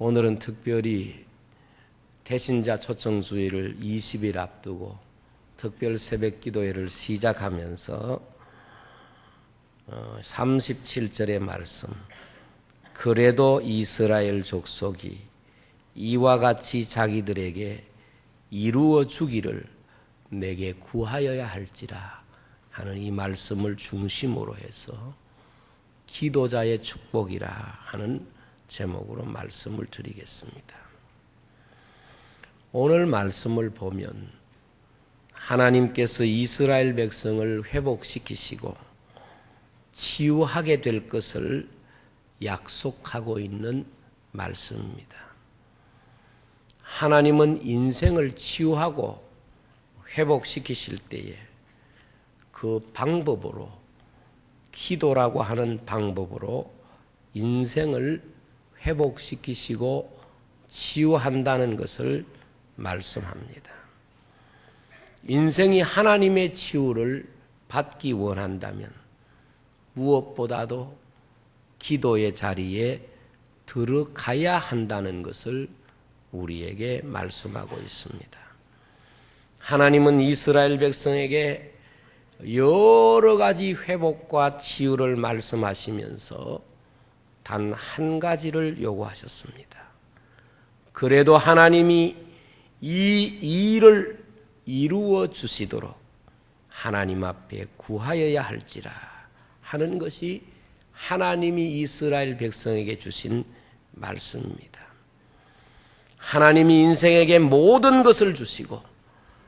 오늘은 특별히 태신자 초청주의를 20일 앞두고 특별 새벽 기도회를 시작하면서 37절의 말씀, 그래도 이스라엘 족속이 이와 같이 자기들에게 이루어 주기를 내게 구하여야 할지라 하는 이 말씀을 중심으로 해서 기도자의 축복이라 하는 제목으로 말씀을 드리겠습니다. 오늘 말씀을 보면 하나님께서 이스라엘 백성을 회복시키시고 치유하게 될 것을 약속하고 있는 말씀입니다. 하나님은 인생을 치유하고 회복시키실 때에 그 방법으로, 기도라고 하는 방법으로 인생을 회복시키시고 치유한다는 것을 말씀합니다. 인생이 하나님의 치유를 받기 원한다면 무엇보다도 기도의 자리에 들어가야 한다는 것을 우리에게 말씀하고 있습니다. 하나님은 이스라엘 백성에게 여러 가지 회복과 치유를 말씀하시면서 단 한 가지를 요구하셨습니다. 그래도 하나님이 이 일을 이루어 주시도록 하나님 앞에 구하여야 할지라 하는 것이 하나님이 이스라엘 백성에게 주신 말씀입니다. 하나님이 인생에게 모든 것을 주시고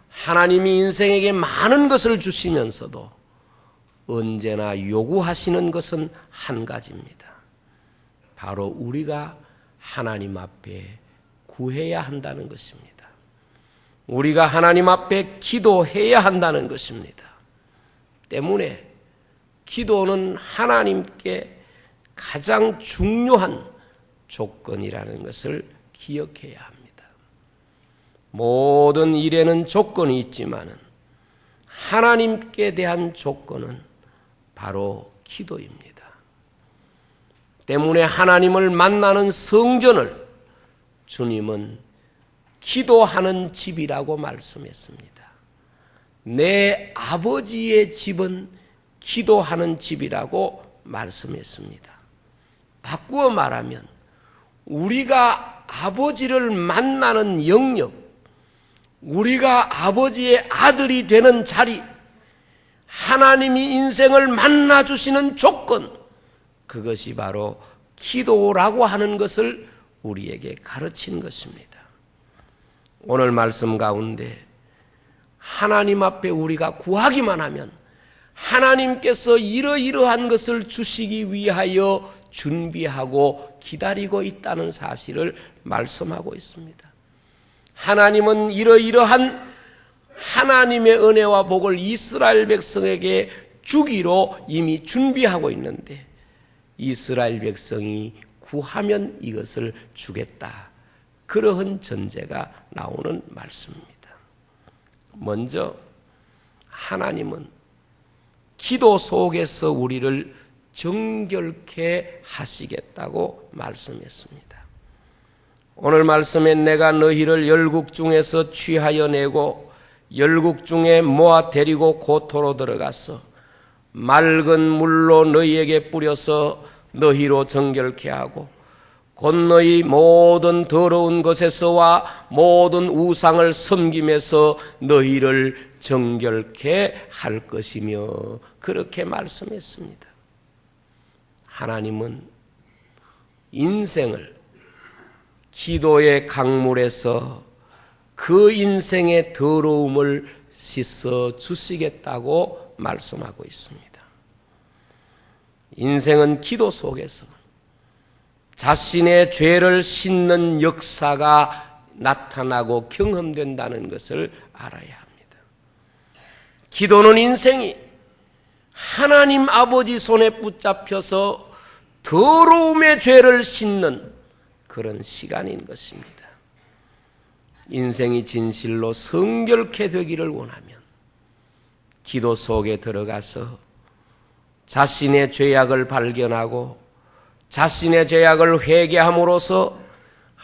하나님이 인생에게 많은 것을 주시면서도 언제나 요구하시는 것은 한 가지입니다. 바로 우리가 하나님 앞에 구해야 한다는 것입니다. 우리가 하나님 앞에 기도해야 한다는 것입니다. 때문에 기도는 하나님께 가장 중요한 조건이라는 것을 기억해야 합니다. 모든 일에는 조건이 있지만 하나님께 대한 조건은 바로 기도입니다. 때문에 하나님을 만나는 성전을 주님은 기도하는 집이라고 말씀했습니다. 내 아버지의 집은 기도하는 집이라고 말씀했습니다. 바꾸어 말하면 우리가 아버지를 만나는 영역, 우리가 아버지의 아들이 되는 자리, 하나님이 인생을 만나주시는 조건, 그것이 바로 기도라고 하는 것을 우리에게 가르친 것입니다. 오늘 말씀 가운데 하나님 앞에 우리가 구하기만 하면 하나님께서 이러이러한 것을 주시기 위하여 준비하고 기다리고 있다는 사실을 말씀하고 있습니다. 하나님은 이러이러한 하나님의 은혜와 복을 이스라엘 백성에게 주기로 이미 준비하고 있는데 이스라엘 백성이 구하면 이것을 주겠다. 그러한 전제가 나오는 말씀입니다. 먼저 하나님은 기도 속에서 우리를 정결케 하시겠다고 말씀했습니다. 오늘 말씀에 내가 너희를 열국 중에서 취하여 내고 열국 중에 모아 데리고 고토로 들어가서 맑은 물로 너희에게 뿌려서 너희로 정결케 하고 곧 너희 모든 더러운 것에서와 모든 우상을 섬김에서 너희를 정결케 할 것이며 그렇게 말씀했습니다. 하나님은 인생을 기도의 강물에서 그 인생의 더러움을 씻어 주시겠다고 말씀하고 있습니다. 인생은 기도 속에서 자신의 죄를 씻는 역사가 나타나고 경험된다는 것을 알아야 합니다. 기도는 인생이 하나님 아버지 손에 붙잡혀서 더러움의 죄를 씻는 그런 시간인 것입니다. 인생이 진실로 성결케 되기를 원하면 기도 속에 들어가서 자신의 죄악을 발견하고 자신의 죄악을 회개함으로써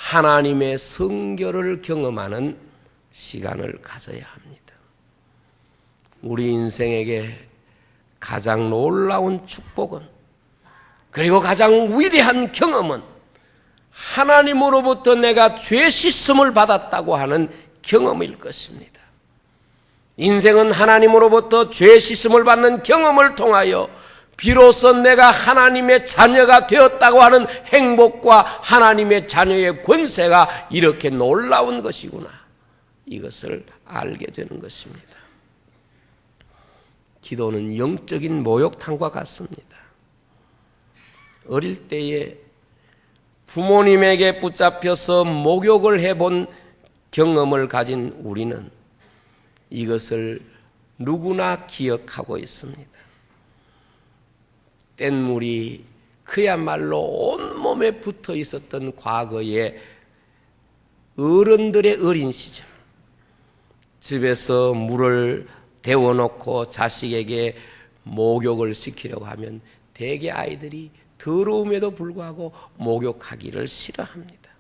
하나님의 성결을 경험하는 시간을 가져야 합니다. 우리 인생에게 가장 놀라운 축복은, 그리고 가장 위대한 경험은 하나님으로부터 내가 죄 씻음을 받았다고 하는 경험일 것입니다. 인생은 하나님으로부터 죄 씻음을 받는 경험을 통하여 비로소 내가 하나님의 자녀가 되었다고 하는 행복과 하나님의 자녀의 권세가 이렇게 놀라운 것이구나, 이것을 알게 되는 것입니다. 기도는 영적인 목욕탕과 같습니다. 어릴 때에 부모님에게 붙잡혀서 목욕을 해본 경험을 가진 우리는 이것을 누구나 기억하고 있습니다. 뗏물이 그야말로 온몸에 붙어 있었던 과거의 어른들의 어린 시절, 집에서 물을 데워놓고 자식에게 목욕을 시키려고 하면 대개 아이들이 더러움에도 불구하고 목욕하기를 싫어합니다.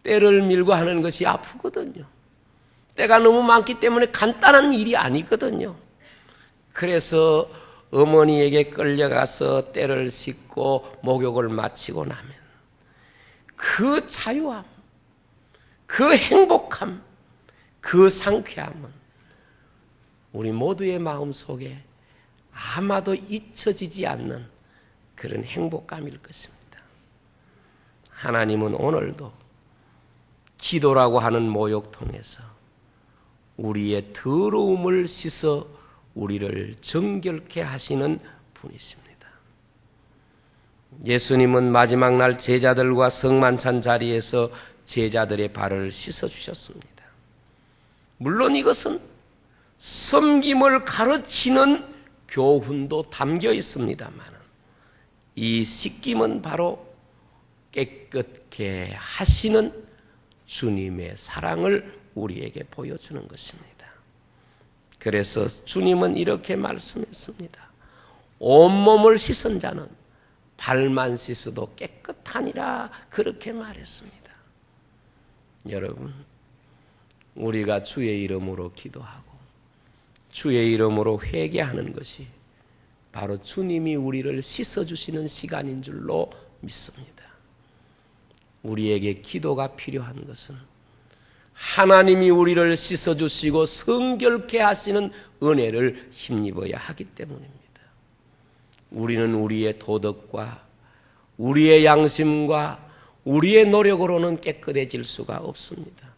때를 밀고 하는 것이 아프거든요. 때가 너무 많기 때문에 간단한 일이 아니거든요. 그래서 어머니에게 끌려가서 때를 씻고 목욕을 마치고 나면 그 자유함, 그 행복함, 그 상쾌함은 우리 모두의 마음속에 아마도 잊혀지지 않는 그런 행복감일 것입니다. 하나님은 오늘도 기도라고 하는 목욕통에서 우리의 더러움을 씻어 우리를 정결케 하시는 분이십니다. 예수님은 마지막 날 제자들과 성만찬 자리에서 제자들의 발을 씻어주셨습니다. 물론 이것은 섬김을 가르치는 교훈도 담겨 있습니다만 이 씻김은 바로 깨끗게 하시는 주님의 사랑을 우리에게 보여주는 것입니다. 그래서 주님은 이렇게 말씀했습니다. 온몸을 씻은 자는 발만 씻어도 깨끗하니라, 그렇게 말했습니다. 여러분, 우리가 주의 이름으로 기도하고 주의 이름으로 회개하는 것이 바로 주님이 우리를 씻어주시는 시간인 줄로 믿습니다. 우리에게 기도가 필요한 것은 하나님이 우리를 씻어주시고 성결케 하시는 은혜를 힘입어야 하기 때문입니다. 우리는 우리의 도덕과 우리의 양심과 우리의 노력으로는 깨끗해질 수가 없습니다.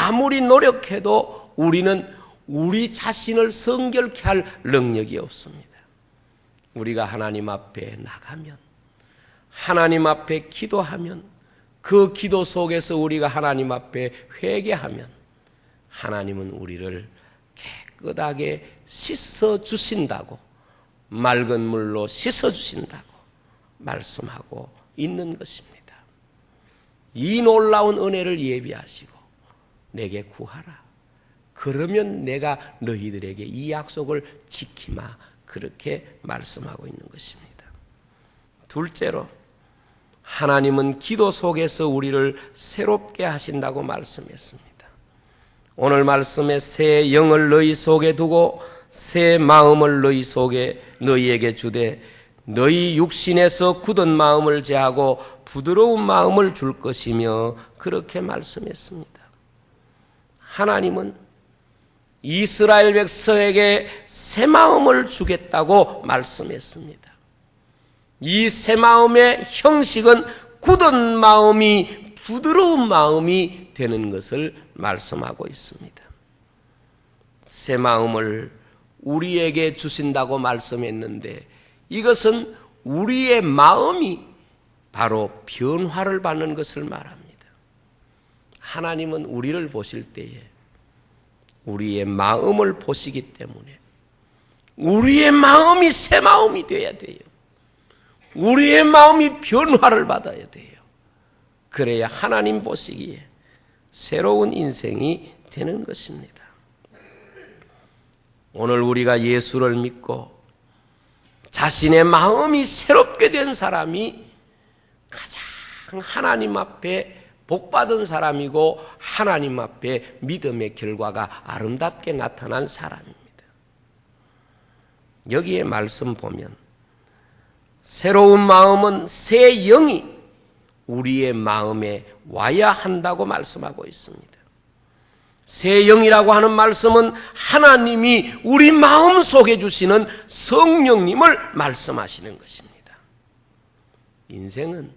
아무리 노력해도 우리는 우리 자신을 성결케 할 능력이 없습니다. 우리가 하나님 앞에 나가면, 하나님 앞에 기도하면, 그 기도 속에서 우리가 하나님 앞에 회개하면 하나님은 우리를 깨끗하게 씻어주신다고, 맑은 물로 씻어주신다고 말씀하고 있는 것입니다. 이 놀라운 은혜를 예비하시고 내게 구하라. 그러면 내가 너희들에게 이 약속을 지키마. 그렇게 말씀하고 있는 것입니다. 둘째로, 하나님은 기도 속에서 우리를 새롭게 하신다고 말씀했습니다. 오늘 말씀에 새 영을 너희 속에 두고 새 마음을 너희 속에 너희에게 주되 너희 육신에서 굳은 마음을 제하고 부드러운 마음을 줄 것이며, 그렇게 말씀했습니다. 하나님은 이스라엘 백성에게 새 마음을 주겠다고 말씀했습니다. 이 새 마음의 형식은 굳은 마음이 부드러운 마음이 되는 것을 말씀하고 있습니다. 새 마음을 우리에게 주신다고 말씀했는데 이것은 우리의 마음이 바로 변화를 받는 것을 말합니다. 하나님은 우리를 보실 때에 우리의 마음을 보시기 때문에 우리의 마음이 새 마음이 되어야 돼요. 우리의 마음이 변화를 받아야 돼요. 그래야 하나님 보시기에 새로운 인생이 되는 것입니다. 오늘 우리가 예수를 믿고 자신의 마음이 새롭게 된 사람이 가장 하나님 앞에 복받은 사람이고 하나님 앞에 믿음의 결과가 아름답게 나타난 사람입니다. 여기에 말씀 보면 새로운 마음은 새 영이 우리의 마음에 와야 한다고 말씀하고 있습니다. 새 영이라고 하는 말씀은 하나님이 우리 마음 속에 주시는 성령님을 말씀하시는 것입니다. 인생은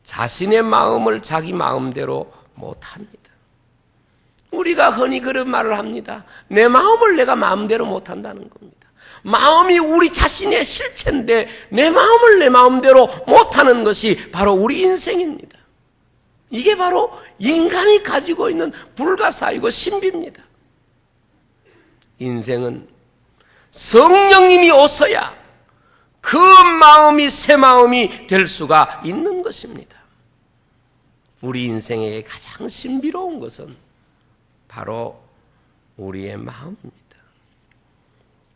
자신의 마음을 자기 마음대로 못합니다. 우리가 흔히 그런 말을 합니다. 내 마음을 내가 마음대로 못한다는 겁니다. 마음이 우리 자신의 실체인데 내 마음을 내 마음대로 못하는 것이 바로 우리 인생입니다. 이게 바로 인간이 가지고 있는 불가사의고 신비입니다. 인생은 성령님이 오셔야 그 마음이 새 마음이 될 수가 있는 것입니다. 우리 인생에게 가장 신비로운 것은 바로 우리의 마음입니다.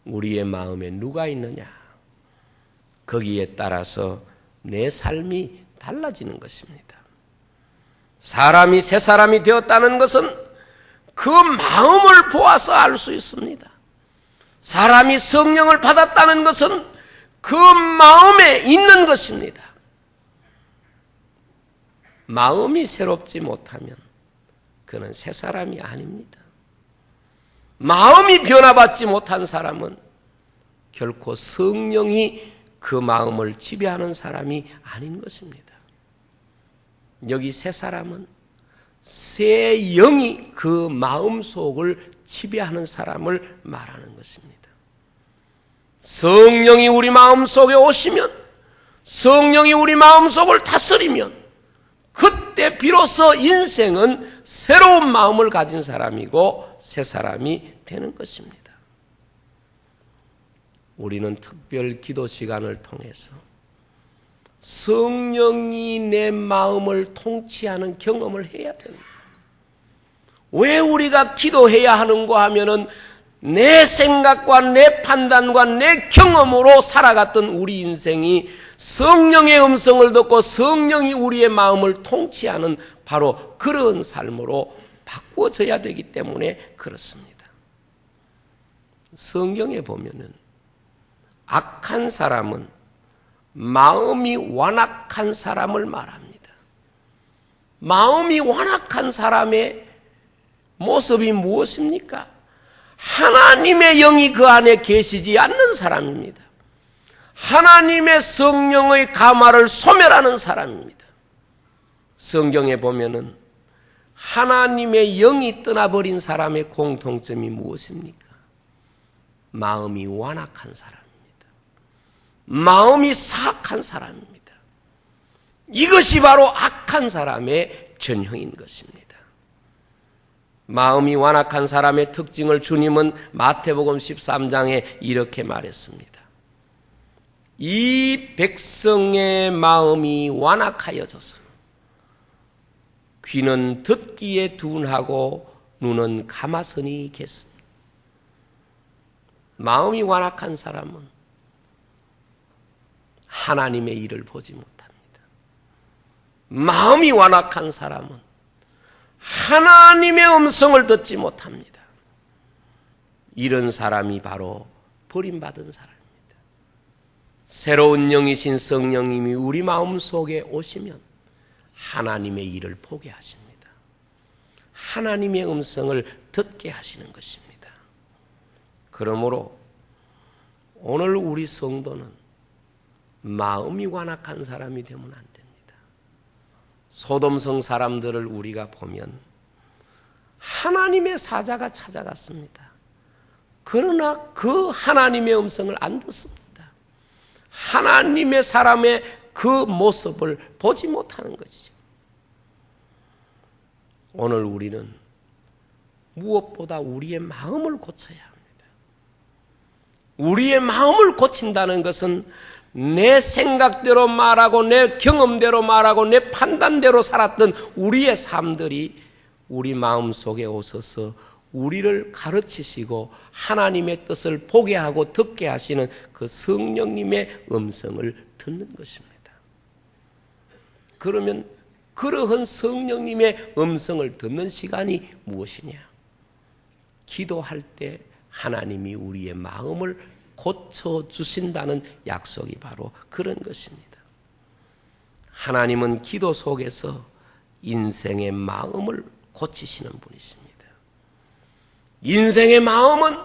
우리의 마음에 누가 있느냐? 거기에 따라서 내 삶이 달라지는 것입니다. 사람이 새 사람이 되었다는 것은 그 마음을 보아서 알 수 있습니다. 사람이 성령을 받았다는 것은 그 마음에 있는 것입니다. 마음이 새롭지 못하면 그는 새 사람이 아닙니다. 마음이 변화받지 못한 사람은 결코 성령이 그 마음을 지배하는 사람이 아닌 것입니다. 여기 새 사람은 새 영이 그 마음속을 지배하는 사람을 말하는 것입니다. 성령이 우리 마음속에 오시면, 성령이 우리 마음속을 다스리면 그때 비로소 인생은 새로운 마음을 가진 사람이고 새 사람이 되는 것입니다. 우리는 특별 기도 시간을 통해서 성령이 내 마음을 통치하는 경험을 해야 됩니다. 왜 우리가 기도해야 하는가 하면은 내 생각과 내 판단과 내 경험으로 살아갔던 우리 인생이 성령의 음성을 듣고 성령이 우리의 마음을 통치하는 바로 그런 삶으로 바꾸어져야 되기 때문에 그렇습니다. 성경에 보면은 악한 사람은 마음이 완악한 사람을 말합니다. 마음이 완악한 사람의 모습이 무엇입니까? 하나님의 영이 그 안에 계시지 않는 사람입니다. 하나님의 성령의 감화를 소멸하는 사람입니다. 성경에 보면은 하나님의 영이 떠나버린 사람의 공통점이 무엇입니까? 마음이 완악한 사람입니다. 마음이 사악한 사람입니다. 이것이 바로 악한 사람의 전형인 것입니다. 마음이 완악한 사람의 특징을 주님은 마태복음 13장에 이렇게 말했습니다. 이 백성의 마음이 완악하여져서 귀는 듣기에 둔하고 눈은 가마서니 겠습니다. 마음이 완악한 사람은 하나님의 일을 보지 못합니다. 마음이 완악한 사람은 하나님의 음성을 듣지 못합니다. 이런 사람이 바로 버림받은 사람입니다. 새로운 영이신 성령님이 우리 마음속에 오시면 하나님의 일을 보게 하십니다. 하나님의 음성을 듣게 하시는 것입니다. 그러므로 오늘 우리 성도는 마음이 완악한 사람이 되면 안 됩니다. 소돔성 사람들을 우리가 보면 하나님의 사자가 찾아갔습니다. 그러나 그 하나님의 음성을 안 듣습니다. 하나님의 사람의 그 모습을 보지 못하는 것이죠. 오늘 우리는 무엇보다 우리의 마음을 고쳐야 합니다. 우리의 마음을 고친다는 것은 내 생각대로 말하고 내 경험대로 말하고 내 판단대로 살았던 우리의 삶들이 우리 마음속에 오셔서 우리를 가르치시고 하나님의 뜻을 보게 하고 듣게 하시는 그 성령님의 음성을 듣는 것입니다. 그러면 그러한 성령님의 음성을 듣는 시간이 무엇이냐? 기도할 때 하나님이 우리의 마음을 고쳐주신다는 약속이 바로 그런 것입니다. 하나님은 기도 속에서 인생의 마음을 고치시는 분이십니다. 인생의 마음은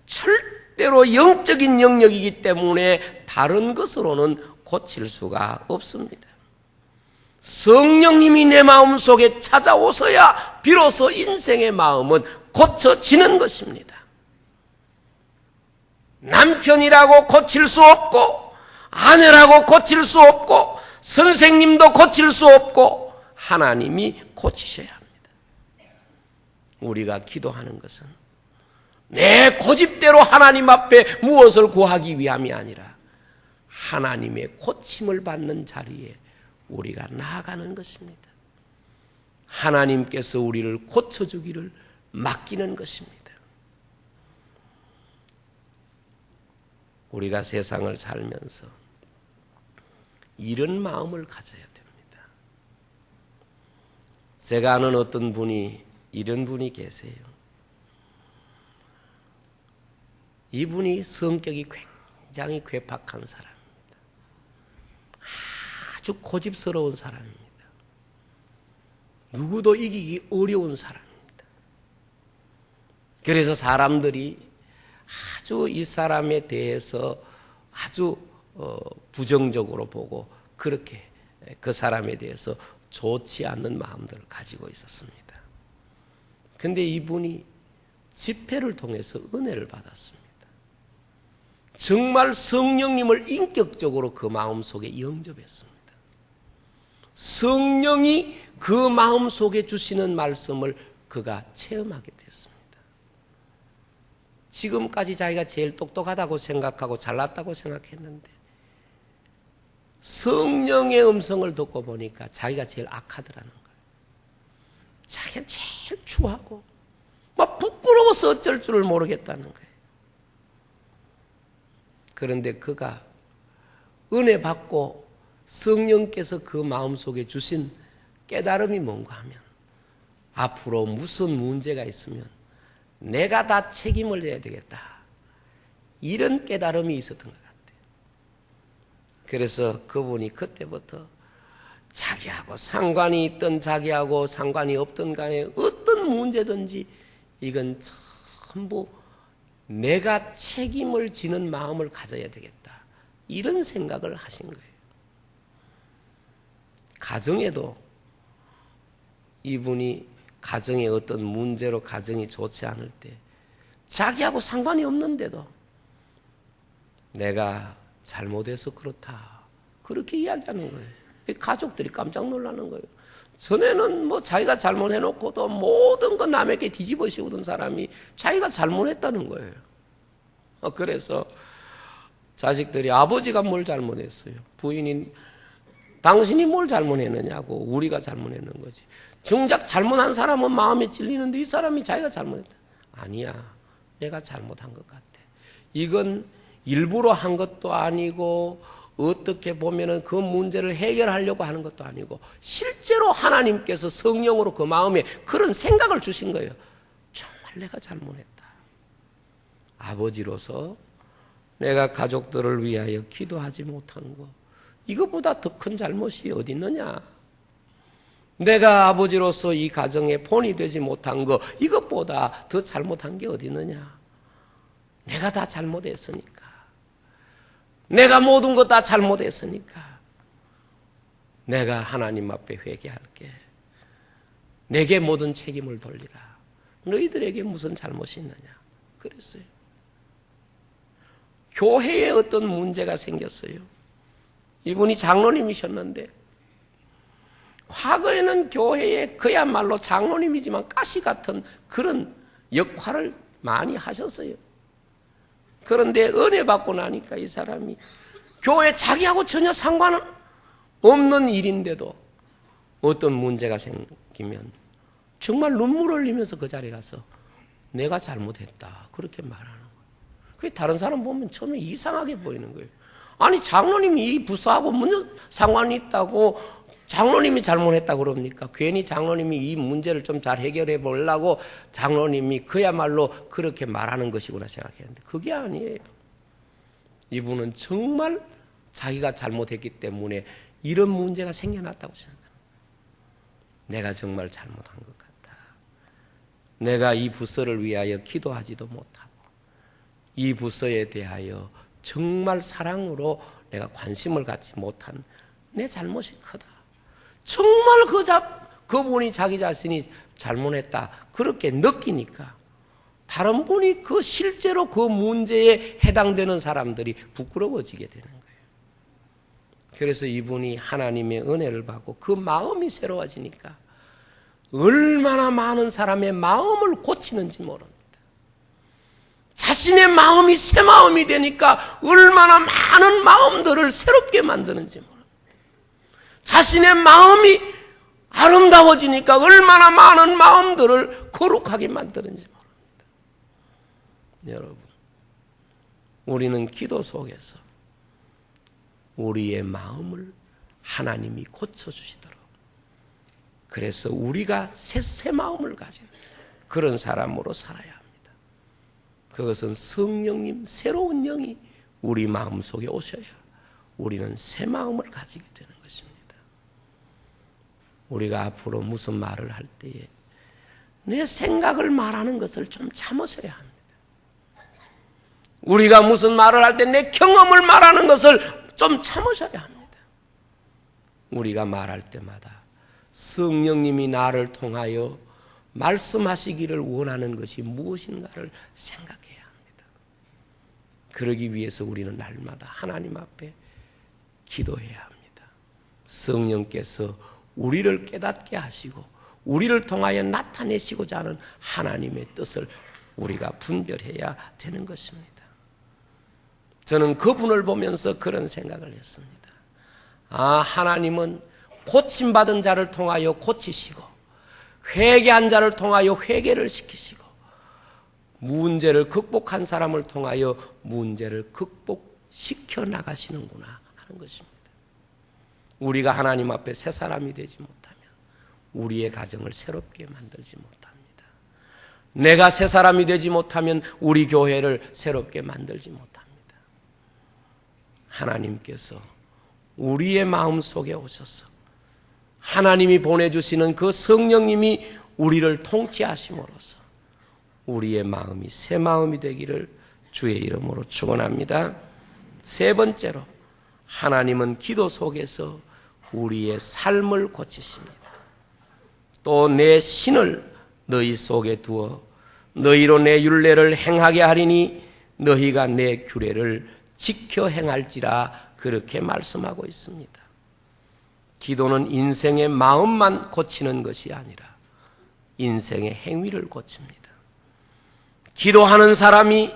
절대로 영적인 영역이기 때문에 다른 것으로는 고칠 수가 없습니다. 성령님이 내 마음속에 찾아오셔야 비로소 인생의 마음은 고쳐지는 것입니다. 남편이라고 고칠 수 없고, 아내라고 고칠 수 없고, 선생님도 고칠 수 없고, 하나님이 고치셔야 합니다. 우리가 기도하는 것은 내 고집대로 하나님 앞에 무엇을 구하기 위함이 아니라 하나님의 고침을 받는 자리에 우리가 나아가는 것입니다. 하나님께서 우리를 고쳐주기를 맡기는 것입니다. 우리가 세상을 살면서 이런 마음을 가져야 됩니다. 제가 아는 어떤 분이 이런 분이 계세요. 이분이 성격이 굉장히 괴팍한 사람입니다. 아주 고집스러운 사람입니다. 누구도 이기기 어려운 사람입니다. 그래서 사람들이 아주 이 사람에 대해서 아주 부정적으로 보고 그렇게 그 사람에 대해서 좋지 않는 마음들을 가지고 있었습니다. 그런데 이분이 집회를 통해서 은혜를 받았습니다. 정말 성령님을 인격적으로 그 마음속에 영접했습니다. 성령이 그 마음속에 주시는 말씀을 그가 체험하게 됐습니다. 지금까지 자기가 제일 똑똑하다고 생각하고 잘났다고 생각했는데 성령의 음성을 듣고 보니까 자기가 제일 악하더라는 거예요. 자기가 제일 추하고 막 부끄러워서 어쩔 줄을 모르겠다는 거예요. 그런데 그가 은혜 받고 성령께서 그 마음속에 주신 깨달음이 뭔가 하면 앞으로 무슨 문제가 있으면 내가 다 책임을 져야 되겠다. 이런 깨달음이 있었던 것 같아요. 그래서 그분이 그때부터 자기하고 상관이 있든 자기하고 상관이 없든 간에 어떤 문제든지 이건 전부 내가 책임을 지는 마음을 가져야 되겠다. 이런 생각을 하신 거예요. 가정에도 이분이 가정에 어떤 문제로 가정이 좋지 않을 때 자기하고 상관이 없는데도 내가 잘못해서 그렇다. 그렇게 이야기하는 거예요. 가족들이 깜짝 놀라는 거예요. 전에는 뭐 자기가 잘못해놓고도 모든 거 남에게 뒤집어 씌우던 사람이 자기가 잘못했다는 거예요. 그래서 자식들이 아버지가 뭘 잘못했어요. 부인이 당신이 뭘 잘못했느냐고 우리가 잘못했는 거지. 정작 잘못한 사람은 마음에 찔리는데 이 사람이 자기가 잘못했다. 아니야. 내가 잘못한 것 같아. 이건 일부러 한 것도 아니고 어떻게 보면은 그 문제를 해결하려고 하는 것도 아니고 실제로 하나님께서 성령으로 그 마음에 그런 생각을 주신 거예요. 정말 내가 잘못했다. 아버지로서 내가 가족들을 위하여 기도하지 못한 거 이것보다 더 큰 잘못이 어디 있느냐. 내가 아버지로서 이 가정에 본이 되지 못한 거 이것보다 더 잘못한 게 어디 있느냐. 내가 다 잘못했으니까. 내가 모든 것 다 잘못했으니까 내가 하나님 앞에 회개할게. 내게 모든 책임을 돌리라. 너희들에게 무슨 잘못이 있느냐. 그랬어요. 교회에 어떤 문제가 생겼어요. 이분이 장로님이셨는데 과거에는 교회에 그야말로 장로님이지만 가시 같은 그런 역할을 많이 하셨어요. 그런데 은혜 받고 나니까 이 사람이 교회 자기하고 전혀 상관은 없는 일인데도 어떤 문제가 생기면 정말 눈물 흘리면서 그 자리에 가서 내가 잘못했다 그렇게 말하는 거예요. 그게 다른 사람 보면 처음에 이상하게 보이는 거예요. 아니 장로님이 이 부서하고 무슨 상관이 있다고 장로님이 잘못했다고 그럽니까? 괜히 장로님이 이 문제를 좀 잘 해결해 보려고 장로님이 그야말로 그렇게 말하는 것이구나 생각했는데 그게 아니에요. 이분은 정말 자기가 잘못했기 때문에 이런 문제가 생겨났다고 생각합니다. 내가 정말 잘못한 것 같다. 내가 이 부서를 위하여 기도하지도 못하고 이 부서에 대하여 정말 사랑으로 내가 관심을 갖지 못한 내 잘못이 크다. 정말 그분이 자기 자신이 잘못했다 그렇게 느끼니까 다른 분이 실제로 그 문제에 해당되는 사람들이 부끄러워지게 되는 거예요. 그래서 이분이 하나님의 은혜를 받고 그 마음이 새로워지니까 얼마나 많은 사람의 마음을 고치는지 모릅니다. 자신의 마음이 새 마음이 되니까 얼마나 많은 마음들을 새롭게 만드는지 모릅니다. 자신의 마음이 아름다워지니까 얼마나 많은 마음들을 거룩하게 만드는지 모릅니다. 여러분, 우리는 기도 속에서 우리의 마음을 하나님이 고쳐주시도록 그래서 우리가 새 마음을 가진 그런 사람으로 살아야 합니다. 그것은 성령님 새로운 영이 우리 마음속에 오셔야 우리는 새 마음을 가지게 되는 것입니다. 우리가 앞으로 무슨 말을 할 때에 내 생각을 말하는 것을 좀 참으셔야 합니다. 우리가 무슨 말을 할 때 내 경험을 말하는 것을 좀 참으셔야 합니다. 우리가 말할 때마다 성령님이 나를 통하여 말씀하시기를 원하는 것이 무엇인가를 생각해야 합니다. 그러기 위해서 우리는 날마다 하나님 앞에 기도해야 합니다. 성령께서 우리를 깨닫게 하시고 우리를 통하여 나타내시고자 하는 하나님의 뜻을 우리가 분별해야 되는 것입니다. 저는 그분을 보면서 그런 생각을 했습니다. 하나님은 고침받은 자를 통하여 고치시고 회개한 자를 통하여 회개를 시키시고 문제를 극복한 사람을 통하여 문제를 극복시켜 나가시는구나 하는 것입니다. 우리가 하나님 앞에 새 사람이 되지 못하면 우리의 가정을 새롭게 만들지 못합니다. 내가 새 사람이 되지 못하면 우리 교회를 새롭게 만들지 못합니다. 하나님께서 우리의 마음속에 오셔서 하나님이 보내주시는 그 성령님이 우리를 통치하심으로써 우리의 마음이 새 마음이 되기를 주의 이름으로 축원합니다. 세 번째로 하나님은 기도 속에서 우리의 삶을 고치십니다. 또 내 신을 너희 속에 두어 너희로 내 율례를 행하게 하리니 너희가 내 규례를 지켜 행할지라 그렇게 말씀하고 있습니다. 기도는 인생의 마음만 고치는 것이 아니라 인생의 행위를 고칩니다. 기도하는 사람이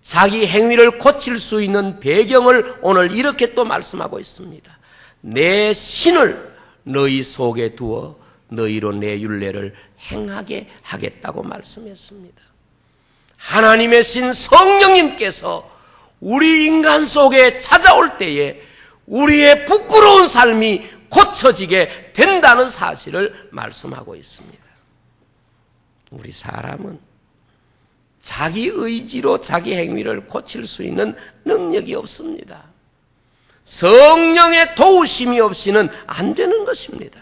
자기 행위를 고칠 수 있는 배경을 오늘 이렇게 또 말씀하고 있습니다. 내 신을 너희 속에 두어 너희로 내 율례를 행하게 하겠다고 말씀했습니다. 하나님의 신 성령님께서 우리 인간 속에 찾아올 때에 우리의 부끄러운 삶이 고쳐지게 된다는 사실을 말씀하고 있습니다. 우리 사람은 자기 의지로 자기 행위를 고칠 수 있는 능력이 없습니다. 성령의 도우심이 없이는 안 되는 것입니다.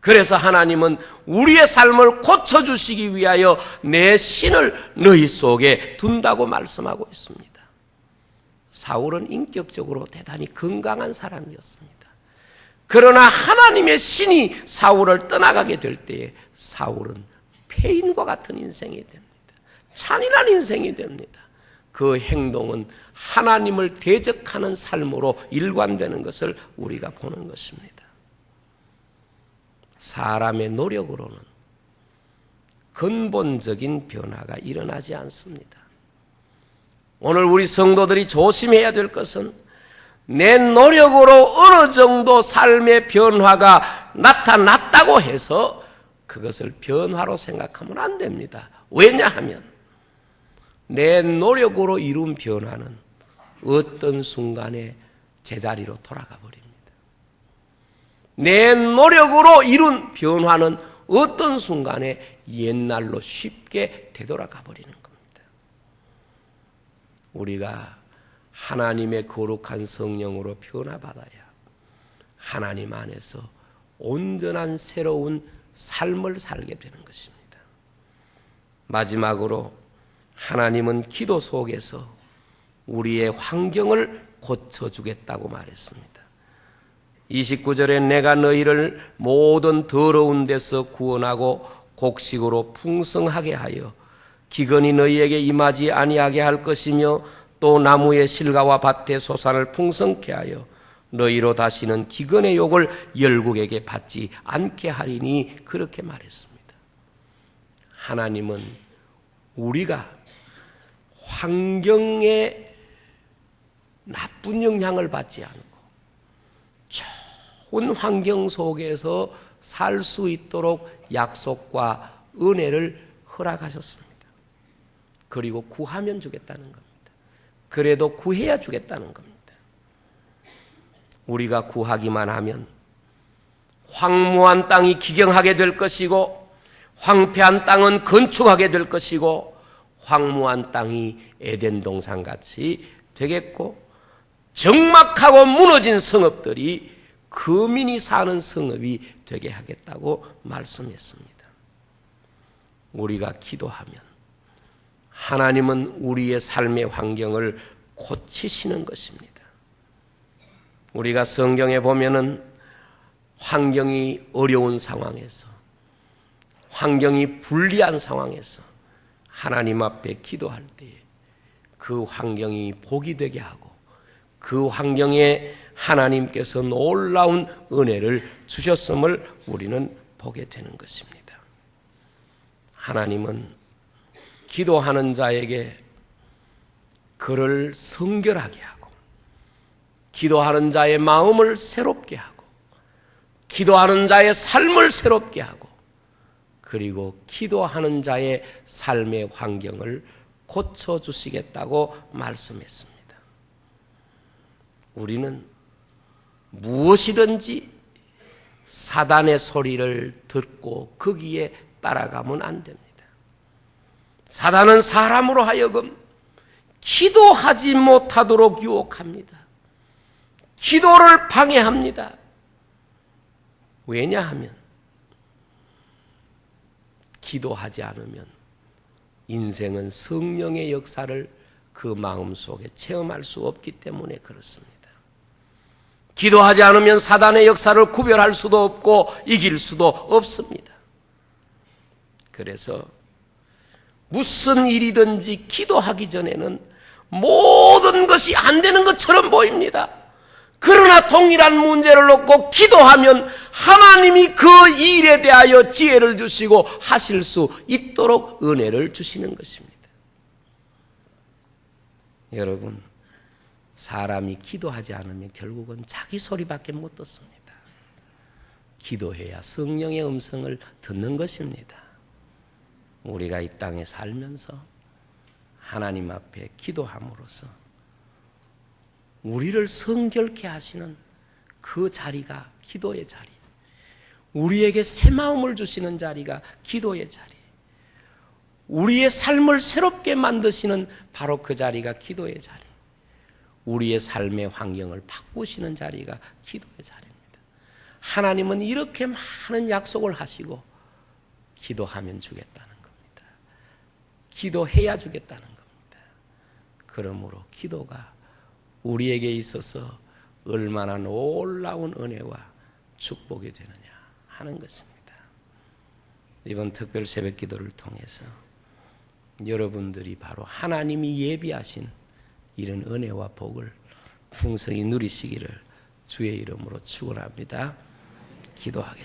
그래서 하나님은 우리의 삶을 고쳐주시기 위하여 내 신을 너희 속에 둔다고 말씀하고 있습니다. 사울은 인격적으로 대단히 건강한 사람이었습니다. 그러나 하나님의 신이 사울을 떠나가게 될 때에 사울은 폐인과 같은 인생이 됩니다. 잔인한 인생이 됩니다. 그 행동은 하나님을 대적하는 삶으로 일관되는 것을 우리가 보는 것입니다. 사람의 노력으로는 근본적인 변화가 일어나지 않습니다. 오늘 우리 성도들이 조심해야 될 것은 내 노력으로 어느 정도 삶의 변화가 나타났다고 해서 그것을 변화로 생각하면 안 됩니다. 왜냐하면 내 노력으로 이룬 변화는 어떤 순간에 제자리로 돌아가 버립니다. 내 노력으로 이룬 변화는 어떤 순간에 옛날로 쉽게 되돌아가 버리는 겁니다. 우리가 하나님의 거룩한 성령으로 변화받아야 하나님 안에서 온전한 새로운 삶을 살게 되는 것입니다. 마지막으로 하나님은 기도 속에서 우리의 환경을 고쳐주겠다고 말했습니다. 29절에 내가 너희를 모든 더러운 데서 구원하고 곡식으로 풍성하게 하여 기근이 너희에게 임하지 아니하게 할 것이며 또 나무의 실과와 밭의 소산을 풍성케 하여 너희로 다시는 기근의 욕을 열국에게 받지 않게 하리니 그렇게 말했습니다. 하나님은 우리가 환경에 나쁜 영향을 받지 않고 좋은 환경 속에서 살 수 있도록 약속과 은혜를 허락하셨습니다. 그리고 구하면 주겠다는 겁니다. 그래도 구해야 주겠다는 겁니다. 우리가 구하기만 하면 황무한 땅이 기경하게 될 것이고 황폐한 땅은 건축하게 될 것이고 황무한 땅이 에덴 동산같이 되겠고 적막하고 무너진 성읍들이 거민이 사는 성읍이 되게 하겠다고 말씀했습니다. 우리가 기도하면 하나님은 우리의 삶의 환경을 고치시는 것입니다. 우리가 성경에 보면은 환경이 어려운 상황에서 환경이 불리한 상황에서 하나님 앞에 기도할 때에 그 환경이 복이 되게 하고 그 환경에 하나님께서 놀라운 은혜를 주셨음을 우리는 보게 되는 것입니다. 하나님은 기도하는 자에게 그를 성결하게 하고 기도하는 자의 마음을 새롭게 하고 기도하는 자의 삶을 새롭게 하고 그리고 기도하는 자의 삶의 환경을 고쳐주시겠다고 말씀했습니다. 우리는 무엇이든지 사단의 소리를 듣고 거기에 따라가면 안 됩니다. 사단은 사람으로 하여금 기도하지 못하도록 유혹합니다. 기도를 방해합니다. 왜냐하면 기도하지 않으면 인생은 성령의 역사를 그 마음속에 체험할 수 없기 때문에 그렇습니다. 기도하지 않으면 사단의 역사를 구별할 수도 없고 이길 수도 없습니다. 그래서 무슨 일이든지 기도하기 전에는 모든 것이 안 되는 것처럼 보입니다. 그러나 동일한 문제를 놓고 기도하면 하나님이 그 일에 대하여 지혜를 주시고 하실 수 있도록 은혜를 주시는 것입니다. 여러분, 사람이 기도하지 않으면 결국은 자기 소리밖에 못 듣습니다. 기도해야 성령의 음성을 듣는 것입니다. 우리가 이 땅에 살면서 하나님 앞에 기도함으로써 우리를 성결케 하시는 그 자리가 기도의 자리, 우리에게 새 마음을 주시는 자리가 기도의 자리, 우리의 삶을 새롭게 만드시는 바로 그 자리가 기도의 자리, 우리의 삶의 환경을 바꾸시는 자리가 기도의 자리입니다. 하나님은 이렇게 많은 약속을 하시고 기도하면 주겠다는 겁니다. 기도해야 주겠다는 겁니다. 그러므로 기도가 우리에게 있어서 얼마나 놀라운 은혜와 축복이 되느냐 하는 것입니다. 이번 특별 새벽 기도를 통해서 여러분들이 바로 하나님이 예비하신 이런 은혜와 복을 풍성히 누리시기를 주의 이름으로 축원합니다. 기도하겠습니다.